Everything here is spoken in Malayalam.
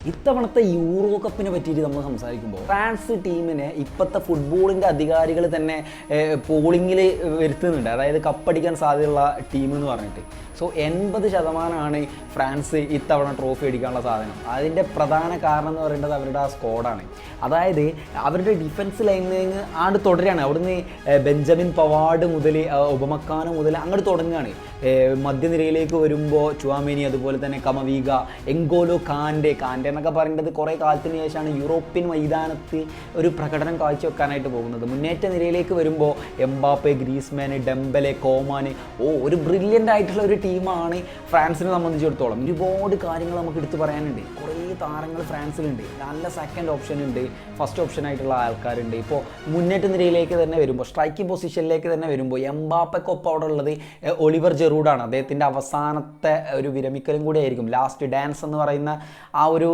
ഇത്തവണത്തെ യൂറോ കപ്പിനെ പറ്റിയിട്ട് നമ്മൾ സംസാരിക്കുമ്പോൾ ഫ്രാൻസ് ടീമിനെ ഇപ്പോഴത്തെ ഫുട്ബോളിൻ്റെ അധികാരികൾ തന്നെ പോളിങ്ങിൽ വരുത്തുന്നുണ്ട്. അതായത് കപ്പടിക്കാൻ സാധ്യതയുള്ള ടീം എന്ന് പറഞ്ഞിട്ട്. സോ 80% ഫ്രാൻസ് ഇത്തവണ ട്രോഫി അടിക്കാനുള്ള സാധനം. അതിൻ്റെ പ്രധാന കാരണം എന്ന് പറയുന്നത് അവരുടെ ആ സ്ക്വാഡാണ്. അതായത് അവരുടെ ഡിഫൻസ് ലൈനിങ് ആണ്ട് തുടരുകയാണ്. അവിടുന്ന് ബെഞ്ചമിൻ പവാർഡ് മുതൽ ഉപമക്കാനോ മുതൽ അങ്ങോട്ട് തുടങ്ങുകയാണ്. മധ്യനിരയിലേക്ക് വരുമ്പോൾ ചുവാമേനി, അതുപോലെ തന്നെ കമവീഗ, എങ്കോലോ കാൻഡെ എന്നൊക്കെ പറയുന്നത് കുറേ കാലത്തിന് ശേഷമാണ് യൂറോപ്യൻ മൈതാനത്ത് ഒരു പ്രകടനം കാഴ്ചവെക്കാനായിട്ട് പോകുന്നത്. മുന്നേറ്റ നിരയിലേക്ക് വരുമ്പോൾ എംബാപ്പെ, ഗ്രീസ്മാൻ, ഡെംബലെ, കോമാന്, ഒരു ബ്രില്യൻ്റ് ആയിട്ടുള്ള ഒരു ടീമാണ് ഫ്രാൻസിനെ സംബന്ധിച്ചിടത്തോളം. ഒരുപാട് കാര്യങ്ങൾ നമുക്ക് എടുത്തു പറയാനുണ്ട്. കുറേ താരങ്ങൾ ഫ്രാൻസിലുണ്ട്. നല്ല സെക്കൻഡ് ഓപ്ഷൻ ഉണ്ട്, ഫസ്റ്റ് ഓപ്ഷൻ ആയിട്ടുള്ള ആൾക്കാരുണ്ട്. ഇപ്പോൾ മുന്നേറ്റ നിരയിലേക്ക് തന്നെ വരുമ്പോൾ, സ്ട്രൈക്കിംഗ് പൊസിഷനിലേക്ക് തന്നെ വരുമ്പോൾ എംബാപ്പയ്ക്കൊപ്പം അവിടെ ഉള്ളത് ഒളിവർ ജെറൂഡാണ്. അദ്ദേഹത്തിൻ്റെ അവസാനത്തെ ഒരു വിരമിക്കലും കൂടി ആയിരിക്കും. ലാസ്റ്റ് ഡാൻസ് എന്ന് പറയുന്ന ആ ഒരു